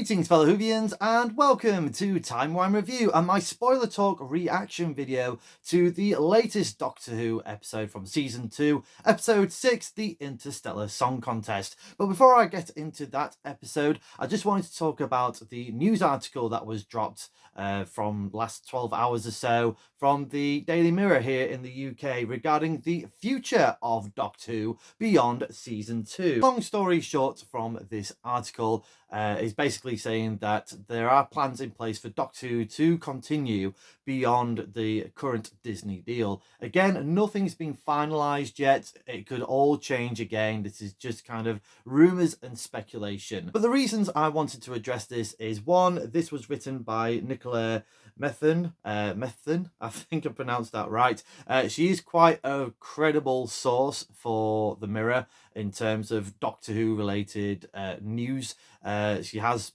Greetings fellow Whovians and welcome to Time Wine Review and my spoiler talk reaction video to the latest Doctor Who episode from season 2, episode 6, the Interstellar Song Contest. But before I get into that episode, I just wanted to talk about the news article that was dropped from last 12 hours or so from the Daily Mirror here in the UK regarding the future of Doctor Who beyond season 2. Long story short from this article, is basically saying that there are plans in place for Doctor Who to continue beyond the current Disney deal. Again, nothing's been finalised yet. It could all change again. This is just kind of rumours and speculation. But the reasons I wanted to address this is, one, this was written by Nicola Methen, I think I pronounced that right. She is quite a credible source for the Mirror in terms of Doctor Who related news. She has,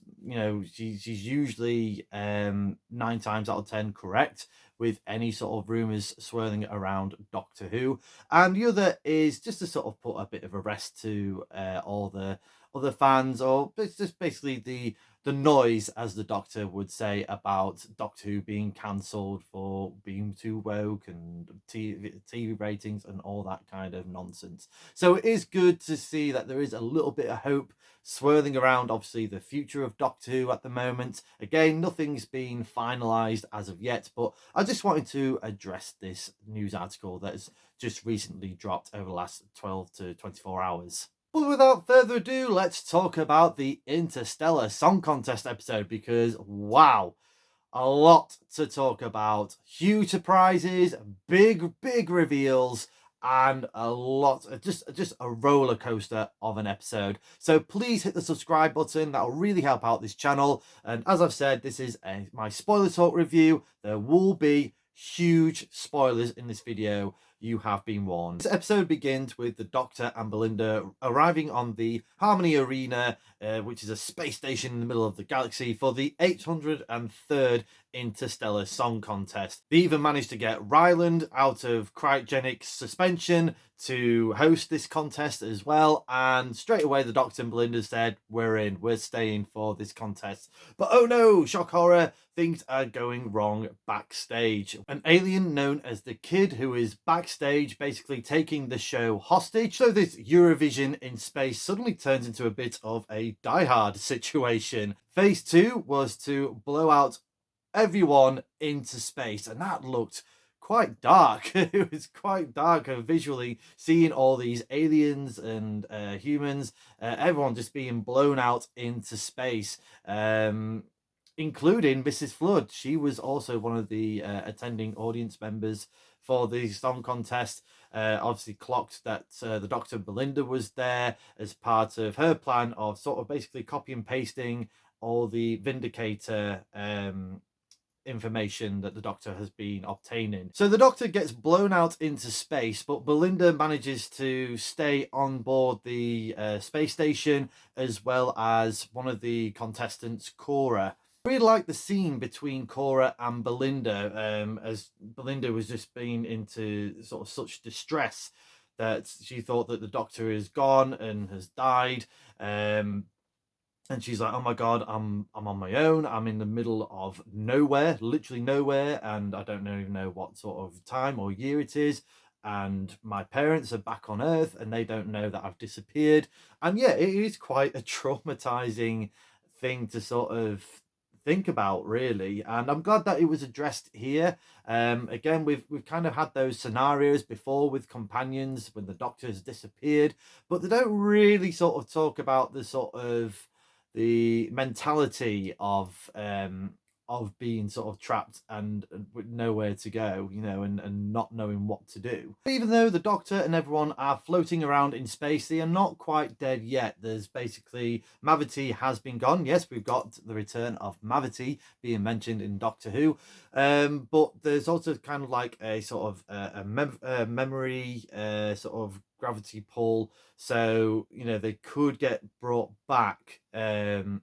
she's usually 9 times out of 10 correct with any sort of rumours swirling around Doctor Who. And the other is just to sort of put a bit of a rest to all the other fans, or it's just basically the noise, as the Doctor would say, about Doctor Who being cancelled for being too woke and TV ratings and all that kind of nonsense. So it is good to see that there is a little bit of hope swirling around, obviously, the future of Doctor Who at the moment. Again, nothing's been finalised as of yet, but I just wanted to address this news article that has just recently dropped over the last 12 to 24 hours. But without further ado, let's talk about the Interstellar Song Contest episode, because wow, a lot to talk about. Huge surprises, big reveals, and a lot, just a roller coaster of an episode. So please hit the subscribe button. That'll really help out this channel. And as I've said, this is my spoiler talk review. There will be huge spoilers in this video. You have been warned. This episode begins with the Doctor and Belinda arriving on the Harmony Arena, which is a space station in the middle of the galaxy, for the 803rd Interstellar Song Contest. They even managed to get Ryland out of cryogenic suspension to host this contest as well, and straight away the Doctor and Belinda said, we're staying for this contest. But oh no, shock horror, things are going wrong backstage. An alien known as the Kid, who is backstage basically taking the show hostage. So this Eurovision in space suddenly turns into a bit of a Die Hard situation. Phase 2 was to blow out everyone into space, and that looked quite dark. It was quite dark visually, seeing all these aliens and humans, everyone just being blown out into space, including Mrs. Flood. She was also one of the attending audience members for the song contest. Obviously clocked that the Doctor Belinda was there as part of her plan of sort of basically copy and pasting all the Vindicator information that the Doctor has been obtaining. So the Doctor gets blown out into space, but Belinda manages to stay on board the space station, as well as one of the contestants, Cora. I really like the scene between Cora and Belinda, as Belinda was just being into sort of such distress that she thought that the Doctor is gone and has died. And she's like, oh my God, I'm on my own. I'm in the middle of nowhere, literally nowhere. And I don't even know what sort of time or year it is. And my parents are back on Earth and they don't know that I've disappeared. And yeah, it is quite a traumatizing thing to sort of think about, really. And I'm glad that it was addressed here. Again, we've kind of had those scenarios before with companions when the Doctor has disappeared, but they don't really sort of talk about the sort of the mentality of being sort of trapped and with nowhere to go, and not knowing what to do. Even though the Doctor and everyone are floating around in space, they are not quite dead yet. There's basically, Mavity has been gone. Yes, we've got the return of Mavity being mentioned in Doctor Who, but there's also kind of like a sort of a memory sort of gravity pull, so they could get brought back and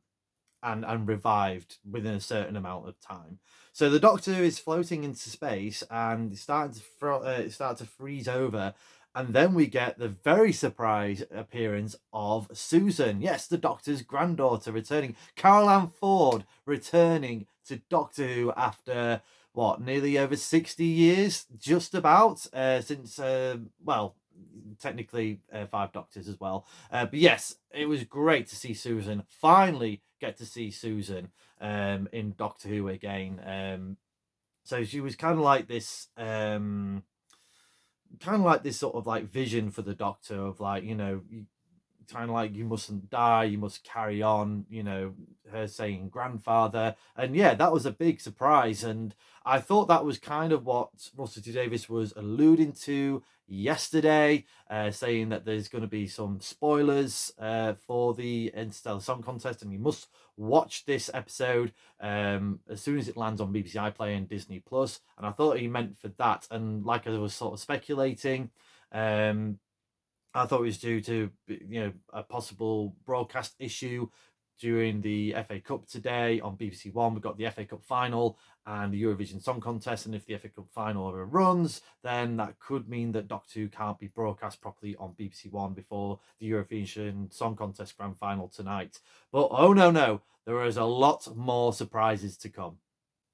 revived within a certain amount of time. So the Doctor is floating into space and it's starting to freeze over, And then we get the very surprise appearance of Susan. Yes, the Doctor's granddaughter returning. Carol Ann Ford returning to Doctor Who after, what, nearly over 60 years? Just about. Since, well, technically 5 Doctors as well. But yes, it was great to see Susan. Finally get to see Susan in Doctor Who again. So she was kind of like this... kind of like this sort of like vision for the Doctor of like, kind of like, you mustn't die, you must carry on, her saying grandfather. And yeah, that was a big surprise, and I thought that was kind of what Russell T Davies was alluding to yesterday, saying that there's going to be some spoilers for the Interstellar Song Contest, and you must watch this episode as soon as it lands on BBC iPlayer and Disney Plus. And I thought he meant for that, and like I was sort of speculating, I thought it was due to, a possible broadcast issue during the FA Cup today on BBC One. We've got the FA Cup final and the Eurovision Song Contest, and if the FA Cup final ever runs, then that could mean that Doctor Who can't be broadcast properly on BBC One before the Eurovision Song Contest grand final tonight. But oh no, there is a lot more surprises to come.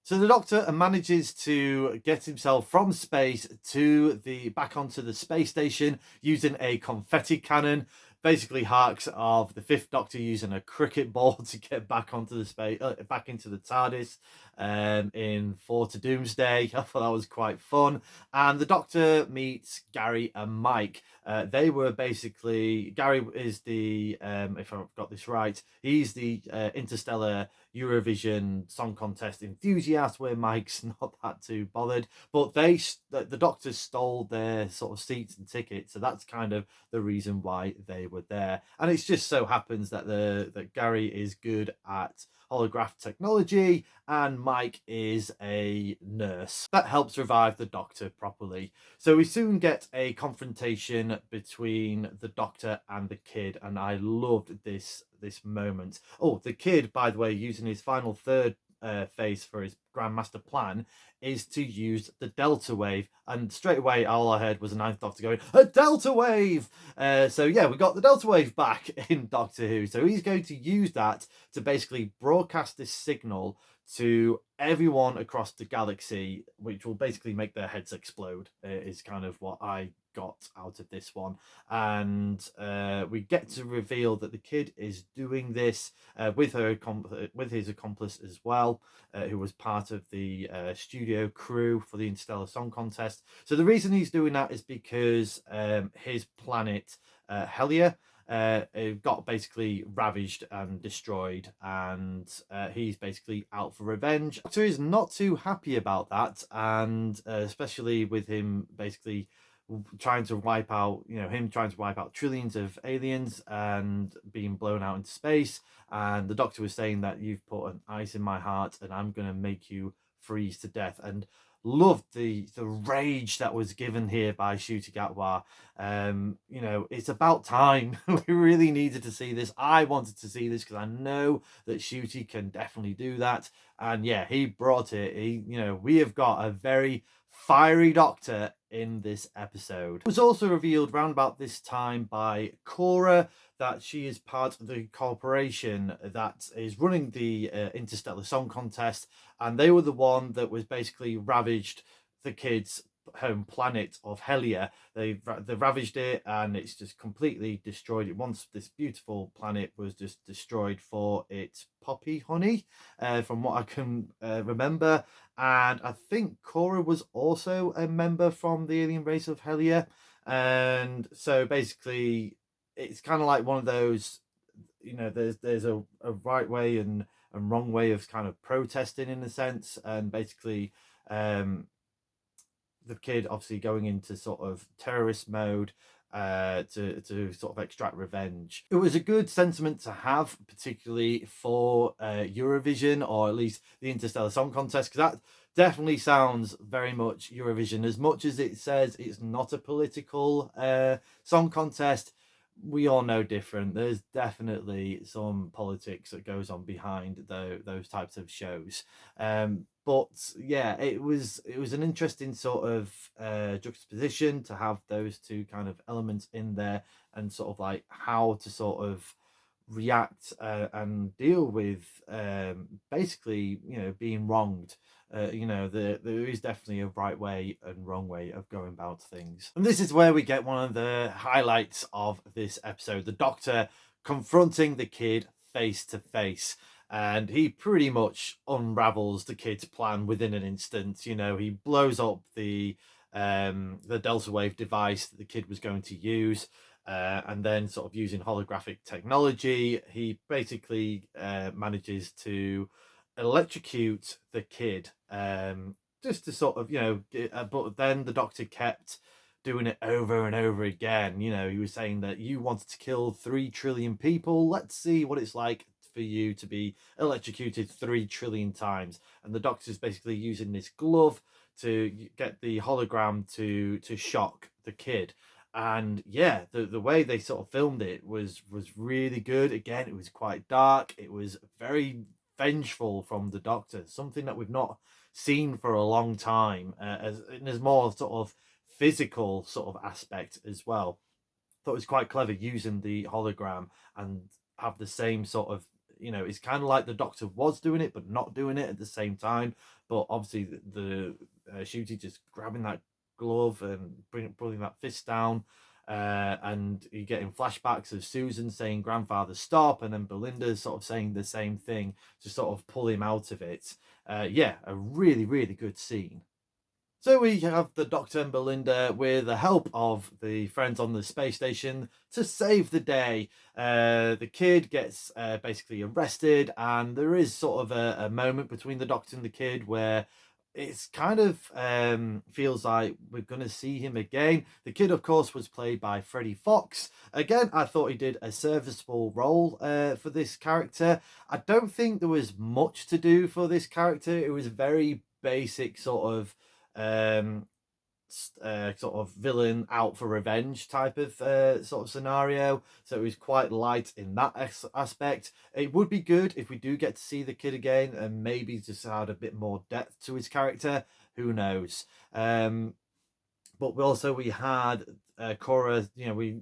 So the Doctor manages to get himself from space to back onto the space station using a confetti cannon. Basically harks of the 5th Doctor using a cricket ball to get back onto the space, back into the TARDIS in 4 to Doomsday. I thought that was quite fun. And the Doctor meets Gary and Mike. They were basically, Gary is the, if I've got this right, he's the Interstellar Eurovision Song Contest enthusiast, where Mike's not that too bothered. But the Doctors stole their sort of seats and tickets, so that's kind of the reason why they were there. And it just so happens that that Gary is good at holograph technology and Mike is a nurse. That helps revive the Doctor properly. So we soon get a confrontation between the Doctor and the kid, and I loved this moment. Oh, the kid, by the way, using his final third phase for his Grandmaster plan is to use the Delta Wave, and straight away all I heard was a 9th Doctor going, a Delta Wave! So yeah, we got the Delta Wave back in Doctor Who. So he's going to use that to basically broadcast this signal to everyone across the galaxy, which will basically make their heads explode, is kind of what I got out of this one. And we get to reveal that the kid is doing this with his accomplice as well, who was part of the studio crew for the Interstellar Song Contest. So the reason he's doing that is because his planet Helia got basically ravaged and destroyed, and he's basically out for revenge. Doctor is not too happy about that, and especially with him basically trying to wipe out trillions of aliens and being blown out into space. And the Doctor was saying that you've put an ice in my heart and I'm going to make you freeze to death. And loved the rage that was given here by Ncuti Gatwa. It's about time. We really needed to see this. I wanted to see this because I know that Ncuti can definitely do that. And yeah, he brought it. We have got a very fiery Doctor in this episode. It was also revealed around about this time by Cora that she is part of the corporation that is running the Interstellar Song Contest, and they were the one that was basically ravaged the kids' home planet of Helia. They ravaged it, and it's just completely destroyed it. Once this beautiful planet was just destroyed for its poppy honey, from what I can remember. And I think Cora was also a member from the alien race of Helia. And so basically it's kind of like one of those, there's a right way and wrong way of kind of protesting in a sense. And basically the kid obviously going into sort of terrorist mode to sort of extract revenge. It was a good sentiment to have, particularly for Eurovision, or at least the Interstellar Song Contest, because that definitely sounds very much Eurovision. As much as it says it's not a political song contest, we all know different. There's definitely some politics that goes on behind those types of shows. But yeah, it was an interesting sort of juxtaposition to have those two kind of elements in there, and sort of like how to sort of react and deal with basically, being wronged. There is definitely a right way and wrong way of going about things. And this is where we get one of the highlights of this episode, the Doctor confronting the kid face to face. And he pretty much unravels the kid's plan within an instant. He blows up the delta wave device that the kid was going to use. And then, sort of using holographic technology, he basically manages to electrocute the kid, just to sort of, but then the Doctor kept doing it over and over again. He was saying that you wanted to kill 3 trillion people. Let's see what it's like for you to be electrocuted 3 trillion times. And the Doctor's basically using this glove to get the hologram to shock the kid. And yeah, the way they sort of filmed it was really good. Again, it was quite dark. It was very vengeful from the Doctor, something that we've not seen for a long time, as there's more sort of physical sort of aspect as well. Thought it was quite clever using the hologram and have the same sort of, it's kind of like the Doctor was doing it but not doing it at the same time. But obviously the Shooty just grabbing that glove and pulling that fist down, and you're getting flashbacks of Susan saying grandfather stop, and then Belinda sort of saying the same thing to sort of pull him out of it. Yeah, a really, really good scene. So we have the Doctor and Belinda, with the help of the friends on the space station, to save the day. The kid gets basically arrested, and there is sort of a moment between the Doctor and the kid where it's kind of feels like we're going to see him again. The kid, of course, was played by Freddie Fox. Again, I thought he did a serviceable role for this character. I don't think there was much to do for this character. It was very basic sort of um sort of villain out for revenge type of sort of scenario, so it was quite light in that aspect. It would be good if we do get to see the kid again and maybe just add a bit more depth to his character. Who knows? But we had Cora. We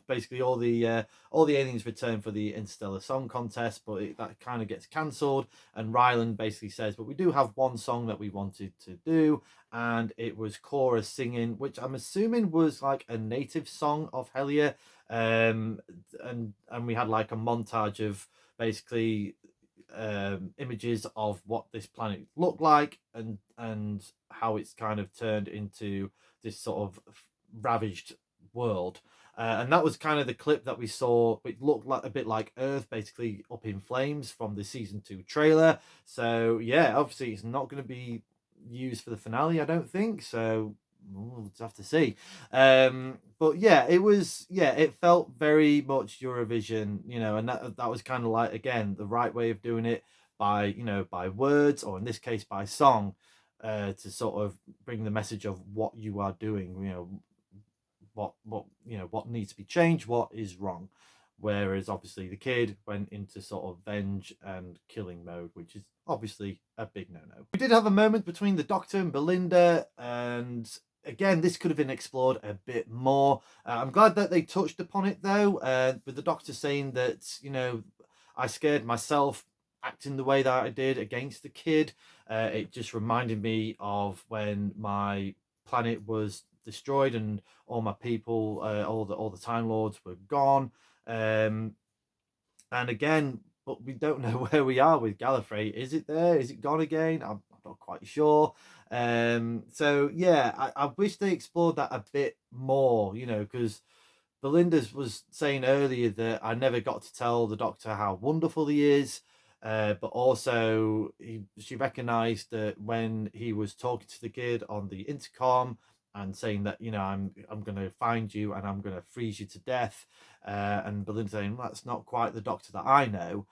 basically all the aliens return for the Interstellar Song Contest, but that kind of gets cancelled. And Ryland basically says, "But we do have one song that we wanted to do," and it was Cora singing, which I'm assuming was like a native song of Helia. And we had like a montage of basically images of what this planet looked like, and how it's kind of turned into this sort of ravaged world. And that was kind of the clip that we saw. It looked like a bit like Earth, basically up in flames, from the season 2 trailer. So yeah, obviously it's not going to be used for the finale, I don't think. So we'll just have to see. But yeah, it felt very much Eurovision, and that was kind of like, again, the right way of doing it, by by words, or in this case by song, to sort of bring the message of what you are doing, what needs to be changed, what is wrong. Whereas obviously the kid went into sort of venge and killing mode, which is obviously a big no-no. We did have a moment between the Doctor and Belinda, and again, this could have been explored a bit more. I'm glad that they touched upon it, though, with the Doctor saying that, I scared myself acting the way that I did against the kid. It just reminded me of when my planet was destroyed and all my people, all the Time Lords were gone. And again, but we don't know where we are with Gallifrey. Is it there? Is it gone again? I'm not quite sure. So yeah, I wish they explored that a bit more, because Belinda's was saying earlier that I never got to tell the Doctor how wonderful he is. But also, she recognised that when he was talking to the kid on the intercom and saying that, I'm going to find you and I'm going to freeze you to death, and Belinda saying, "That's not quite the Doctor that I know."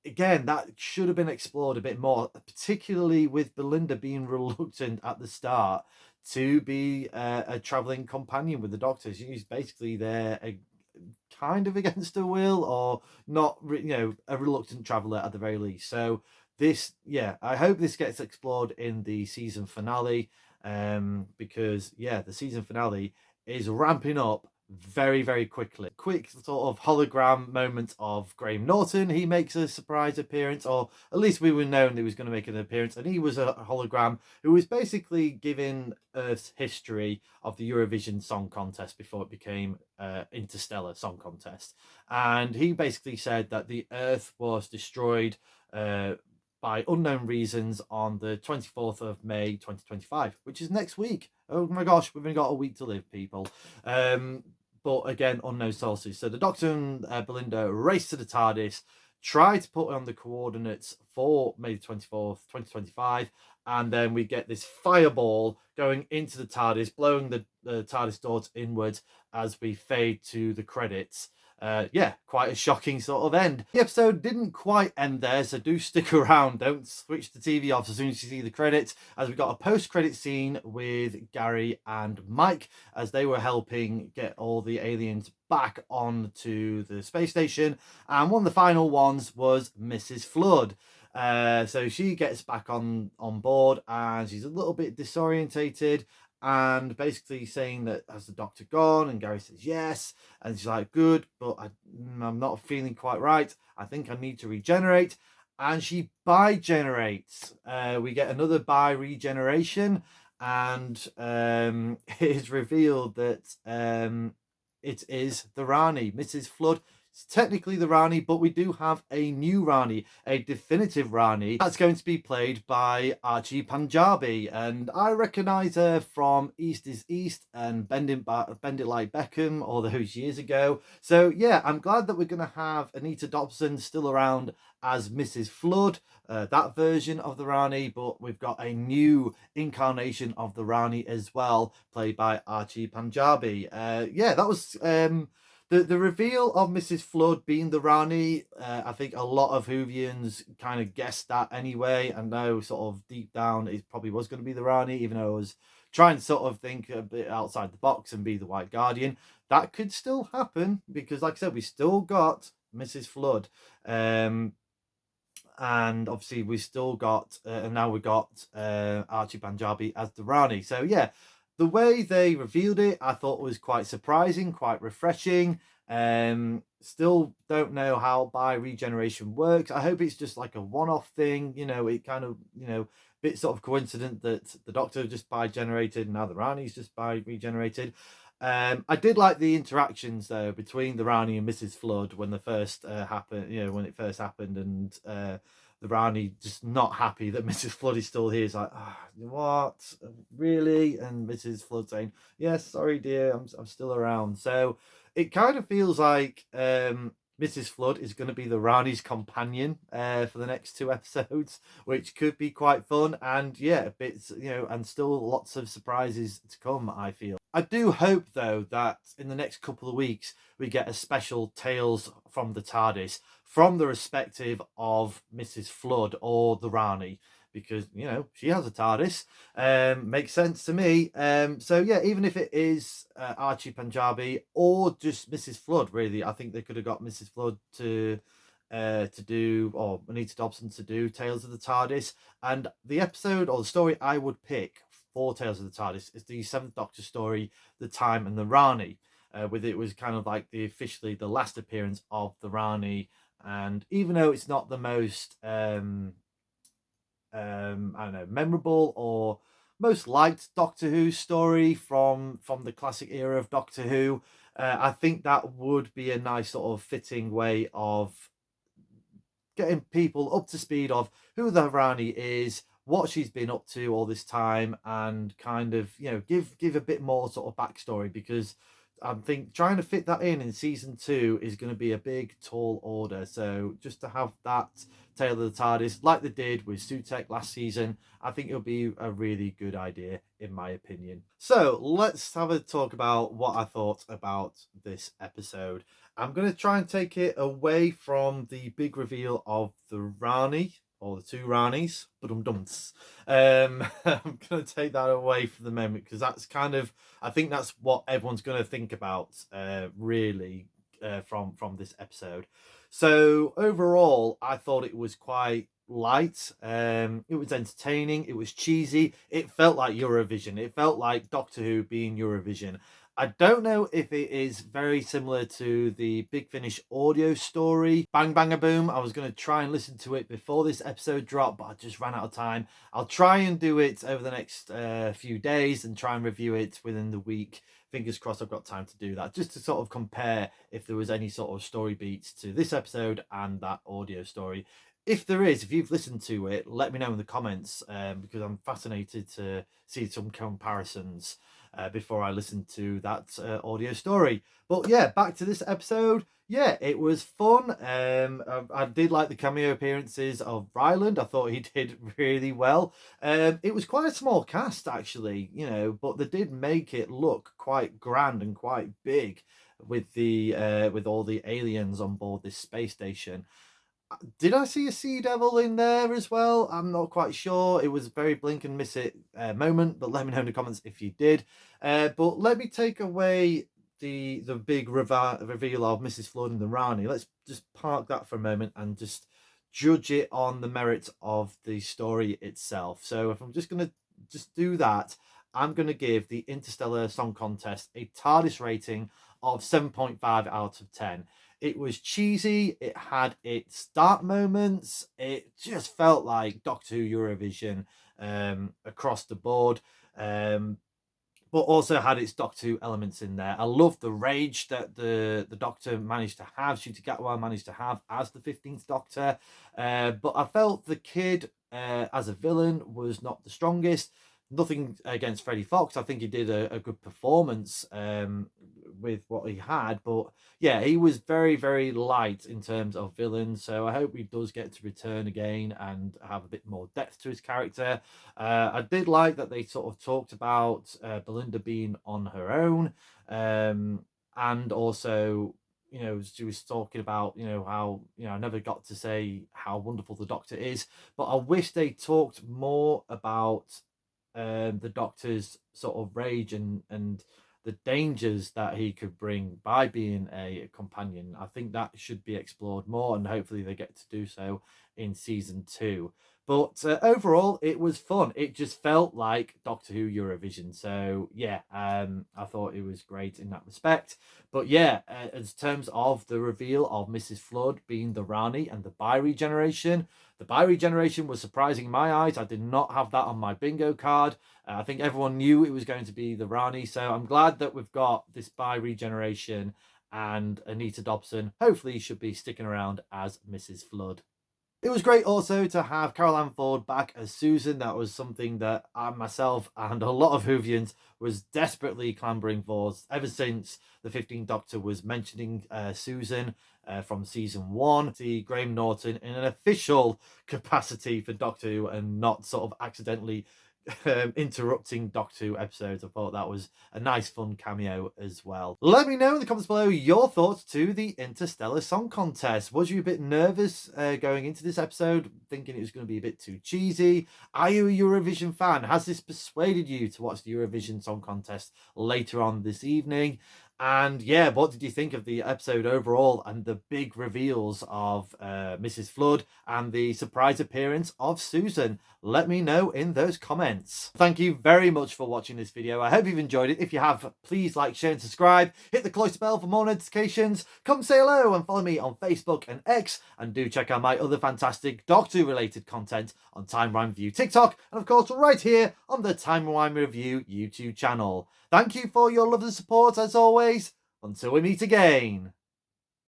Again, that should have been explored a bit more, particularly with Belinda being reluctant at the start to be a traveling companion with the Doctor. She's basically there, kind of against her will, or not, a reluctant traveler at the very least. So this, yeah, I hope this gets explored in the season finale, because yeah, the season finale is ramping up very, very quickly. Quick sort of hologram moment of Graham Norton. He makes a surprise appearance, or at least we were known that he was going to make an appearance, and he was a hologram who was basically giving Earth's history of the Eurovision Song Contest before it became Interstellar Song Contest. And he basically said that the Earth was destroyed by unknown reasons on the 24th of May 2025, which is next week. Oh my gosh, we've only got a week to live, people. But again, unknown sources. So the Doctor and Belinda race to the TARDIS, try to put on the coordinates for May 24th, 2025, and then we get this fireball going into the TARDIS, blowing the TARDIS doors inwards as we fade to the credits. Yeah, quite a shocking sort of end. The episode didn't quite end there, so do stick around. Don't switch the TV off as soon as you see the credits, as we got a post-credit scene with Gary and Mike as they were helping get all the aliens back onto the space station. And one of the final ones was Mrs. Flood. So she gets back on board, and she's a little bit disorientated, and basically saying that, has the Doctor gone? And Gary says yes, and she's like, good, but I'm not feeling quite right. I think I need to regenerate. And she bi-generates. We get another bi-regeneration, and it is revealed that it is the Rani, Mrs. Flood. It's technically the Rani, but we do have a new Rani, a definitive Rani. That's going to be played by Archie Panjabi, and I recognise her from East is East and Bend It Like Beckham all those years ago. So yeah, I'm glad that we're going to have Anita Dobson still around as Mrs. Flood, that version of the Rani, but we've got a new incarnation of the Rani as well, played by Archie Panjabi. Yeah, that was the reveal of Mrs. Flood being the Rani. I think a lot of Whovians kind of guessed that anyway, and know sort of deep down it probably was going to be the Rani, even though I was trying to sort of think a bit outside the box and be the White Guardian. That could still happen because, like I said, we still got Mrs. Flood. And obviously we still got, and now we got Archie Panjabi as the Rani. So yeah, the way they revealed it, I thought was quite surprising, quite refreshing. Still don't know how bi-regeneration works. I hope it's just like a one-off thing. It kind of, bit sort of coincident that the Doctor just bi-generated and now the Rani's just bi-regenerated. I did like the interactions though between the Rani and Mrs. Flood when the first happened. When it first happened, and the Rani just not happy that Mrs. Flood is still here. It's like, what, really? And Mrs. Flood saying, "Yes, sorry, dear, I'm still around." So it kind of feels like Mrs. Flood is going to be the Rani's companion for the next 2 episodes, which could be quite fun. And yeah, bits, and still lots of surprises to come, I feel. I do hope, though, that in the next couple of weeks we get a special Tales from the TARDIS from the respective of Mrs. Flood or the Rani, because she has a TARDIS. Makes sense to me. So yeah, even if it is Archie Panjabi or just Mrs. Flood, really, I think they could have got Mrs. Flood to do, or Anita Dobson to do Tales of the TARDIS. And the episode or the story I would pick for Tales of the TARDIS is the Seventh Doctor story, The Time and the Rani. With it was kind of like officially the last appearance of the Rani, and even though it's not the most I don't know, memorable or most liked Doctor Who story from the classic era of Doctor Who, I think that would be a nice sort of fitting way of getting people up to speed of who the Rani is, what she's been up to all this time, and kind of give a bit more sort of backstory, because I think trying to fit that in season 2 is going to be a big tall order. So just to have that Tale of the TARDIS like they did with Sutek last season, I think it'll be a really good idea in my opinion. So let's have a talk about what I thought about this episode. I'm going to try and take it away from the big reveal of the Rani, or the 2 Ranis, but I'm going to take that away for the moment, because that's kind of, I think that's what everyone's going to think about, really, from this episode. So overall, I thought it was quite light. It was entertaining. It was cheesy. It felt like Eurovision. It felt like Doctor Who being Eurovision. I don't know if it is very similar to the Big Finish audio story, Bang Bang a Boom. I was going to try and listen to it before this episode dropped, but I just ran out of time. I'll try and do it over the next few days and try and review it within the week. Fingers crossed I've got time to do that, just to sort of compare if there was any sort of story beats to this episode and that audio story. If there is, if you've listened to it, let me know in the comments, because I'm fascinated to see some comparisons before I listen to that audio story. But yeah, back to this episode. Yeah, it was fun. I did like the cameo appearances of Ryland. I thought he did really well. It was quite a small cast, actually, you know, but they did make it look quite grand and quite big with the with all the aliens on board this space station. Did I see a Sea Devil in there as well? I'm not quite sure. It was a very blink and miss it moment, but let me know in the comments if you did. But let me take away the big reveal of Mrs. Flood and the Rani. Let's just park that for a moment and just judge it on the merit of the story itself. So if I'm just going to just do that, I'm going to give the Interstellar Song Contest a TARDIS rating of 7.5 out of 10. It was cheesy. It had its dark moments. It just felt like Doctor Who Eurovision across the board. But also had its Doctor Who elements in there. I love the rage that the Doctor managed to have, Ncuti Gatwa managed to have as the 15th Doctor. But I felt the kid as a villain was not the strongest. Nothing against Freddie Fox. I think he did a good performance with what he had. But yeah, he was very, very light in terms of villain. So I hope he does get to return again and have a bit more depth to his character. I did like that they sort of talked about Belinda being on her own. And also, you know, she was talking about, you know, how, you know, I never got to say how wonderful the Doctor is. But I wish they talked more about the Doctor's sort of rage and the dangers that he could bring by being a companion. I think that should be explored more, and hopefully they get to do so in season 2. But overall, it was fun. It just felt like Doctor Who Eurovision. So yeah, I thought it was great in that respect. But yeah, in terms of the reveal of Mrs. Flood being the Rani and the bi-regeneration, the bi-regeneration was surprising in my eyes. I did not have that on my bingo card. I think everyone knew it was going to be the Rani. So I'm glad that we've got this bi-regeneration, and Anita Dobson hopefully should be sticking around as Mrs. Flood. It was great also to have Carol Ann Ford back as Susan. That was something that I myself and a lot of Whovians was desperately clambering for ever since the 15th Doctor was mentioning Susan from season 1. See Graham Norton in an official capacity for Doctor Who and not sort of accidentally interrupting Doctor Who episodes. I thought that was a nice fun cameo as well. Let me know in the comments below your thoughts to the Interstellar Song Contest. Was you a bit nervous going into this episode, thinking it was going to be a bit too cheesy? Are you a Eurovision fan? Has this persuaded you to watch the Eurovision Song Contest later on this evening? And yeah, what did you think of the episode overall and the big reveals of Mrs. Flood and the surprise appearance of Susan? Let me know in those comments. Thank you very much for watching this video. I hope you've enjoyed it. If you have, please like, share and subscribe. Hit the cloister bell for more notifications. Come say hello and follow me on Facebook and X. And do check out my other fantastic Doctor Who related content on Timeline Review TikTok. And of course right here on the Timeline Review YouTube channel. Thank you for your love and support as always. Until we meet again.